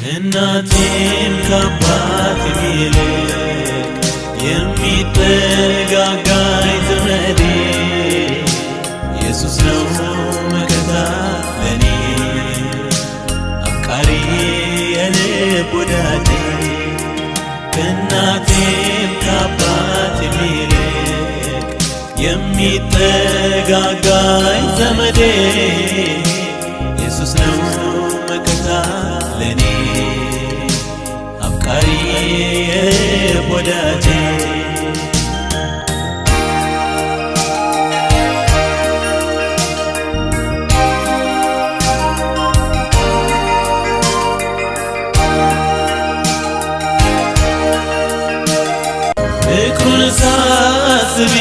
ከእናቴም ከአባቴም ይልቅ የሚጠጋጋኝ ዘመዴ ኢየሱስ ነው መከታ ለኔ አፍቃሪ የልብ ወዳጄ ከእናቴም ከአባቴም ይልቅ የሚጠጋጋኝ ዘመዴ ኢየሱስ ነው መከታ ለኔ አፍቃሪ የልብ ወዳጄ ፍቅሩን ሳስብ